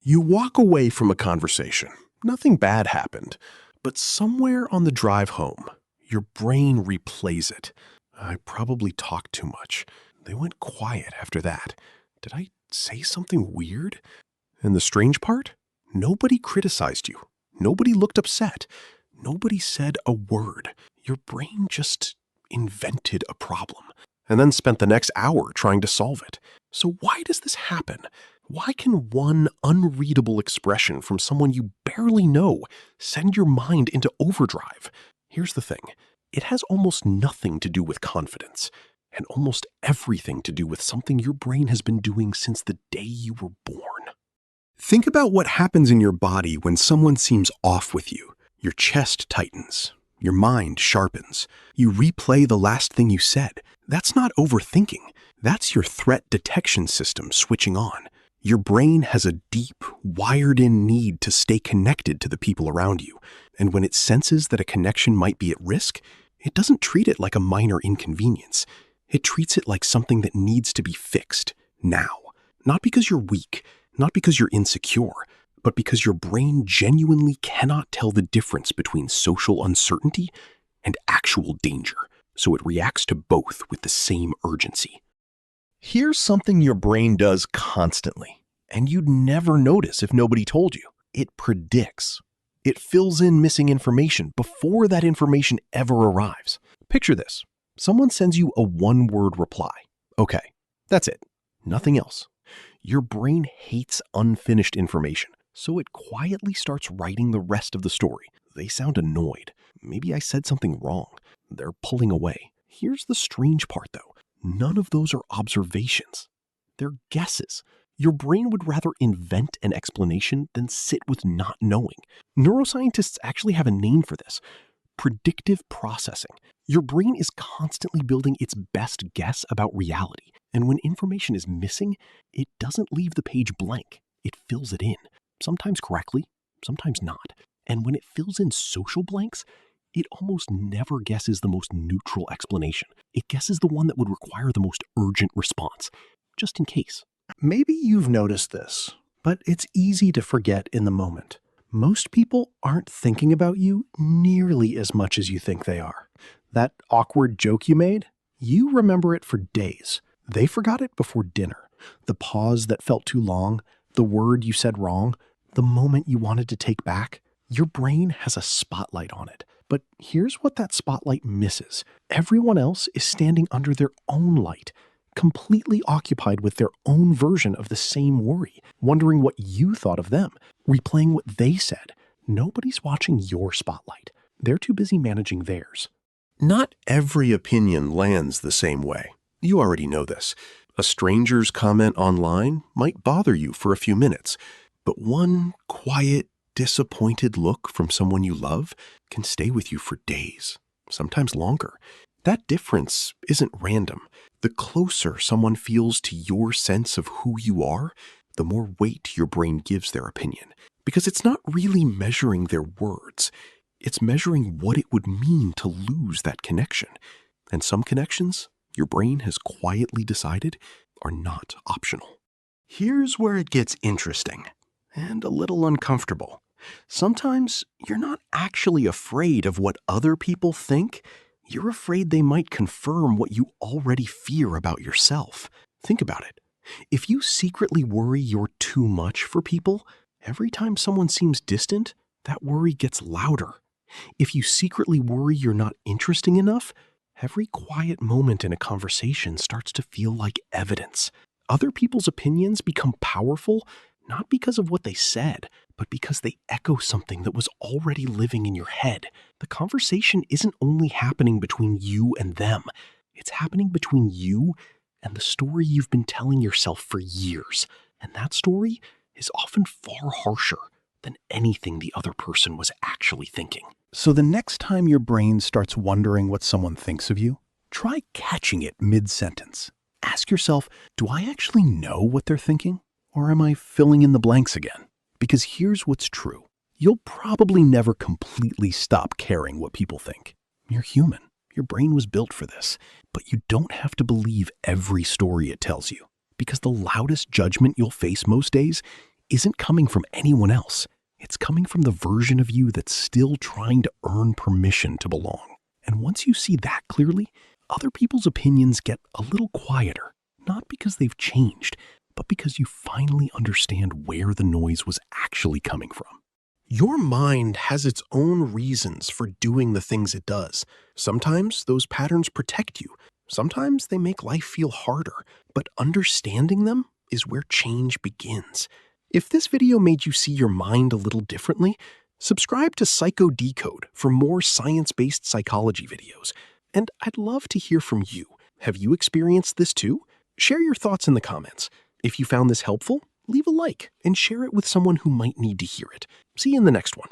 You walk away from a conversation. Nothing bad happened. But somewhere on the drive home, your brain replays it. I probably talked too much. They went quiet after that. Did I say something weird? And the strange part? Nobody criticized you. Nobody looked upset. Nobody said a word. Your brain just invented a problem and then spent the next hour trying to solve it. So why does this happen? Why can one unreadable expression from someone you barely know send your mind into overdrive? Here's the thing. It has almost nothing to do with confidence and almost everything to do with something your brain has been doing since the day you were born. Think about what happens in your body when someone seems off with you. Your chest tightens. Your mind sharpens. You replay the last thing you said. That's not overthinking. That's your threat detection system switching on. Your brain has a deep, wired-in need to stay connected to the people around you. And when it senses that a connection might be at risk, it doesn't treat it like a minor inconvenience. It treats it like something that needs to be fixed now. Not because you're weak, not because you're insecure, but because your brain genuinely cannot tell the difference between social uncertainty and actual danger. So it reacts to both with the same urgency. Here's something your brain does constantly, and you'd never notice if nobody told you. It predicts. It fills in missing information before that information ever arrives. Picture this. Someone sends you a one-word reply. Okay, that's it. Nothing else. Your brain hates unfinished information, so it quietly starts writing the rest of the story. They sound annoyed. Maybe I said something wrong. They're pulling away. Here's the strange part, though. None of those are observations. They're guesses. Your brain would rather invent an explanation than sit with not knowing. Neuroscientists actually have a name for this: predictive processing. Your brain is constantly building its best guess about reality. And when information is missing, it doesn't leave the page blank. It fills it in, sometimes correctly, sometimes not. And when it fills in social blanks, it almost never guesses the most neutral explanation. It guesses the one that would require the most urgent response, just in case. Maybe you've noticed this, but it's easy to forget in the moment. Most people aren't thinking about you nearly as much as you think they are. That awkward joke you made, you remember it for days. They forgot it before dinner. The pause that felt too long, the word you said wrong, the moment you wanted to take back. Your brain has a spotlight on it. But here's what that spotlight misses. Everyone else is standing under their own light, completely occupied with their own version of the same worry, wondering what you thought of them, replaying what they said. Nobody's watching your spotlight. They're too busy managing theirs. Not every opinion lands the same way. You already know this. A stranger's comment online might bother you for a few minutes, but one quiet, disappointed look from someone you love can stay with you for days, sometimes longer. That difference isn't random. The closer someone feels to your sense of who you are, the more weight your brain gives their opinion. Because it's not really measuring their words. It's measuring what it would mean to lose that connection. And some connections, your brain has quietly decided, are not optional. Here's where it gets interesting and a little uncomfortable. Sometimes you're not actually afraid of what other people think. You're afraid they might confirm what you already fear about yourself. Think about it. If you secretly worry you're too much for people, every time someone seems distant, that worry gets louder. If you secretly worry you're not interesting enough, every quiet moment in a conversation starts to feel like evidence. Other people's opinions become powerful, not because of what they said, but because they echo something that was already living in your head. The conversation isn't only happening between you and them. It's happening between you and the story you've been telling yourself for years. And that story is often far harsher than anything the other person was actually thinking. So the next time your brain starts wondering what someone thinks of you, try catching it mid-sentence. Ask yourself, do I actually know what they're thinking? Or am I filling in the blanks again? Because here's what's true. You'll probably never completely stop caring what people think. You're human. Your brain was built for this. But you don't have to believe every story it tells you. Because the loudest judgment you'll face most days isn't coming from anyone else. It's coming from the version of you that's still trying to earn permission to belong. And once you see that clearly, other people's opinions get a little quieter, not because they've changed, but because you finally understand where the noise was actually coming from. Your mind has its own reasons for doing the things it does. Sometimes those patterns protect you. Sometimes they make life feel harder. But understanding them is where change begins. If this video made you see your mind a little differently, subscribe to Sycho Decode for more science-based psychology videos. And I'd love to hear from you. Have you experienced this too? Share your thoughts in the comments. If you found this helpful, leave a like and share it with someone who might need to hear it. See you in the next one.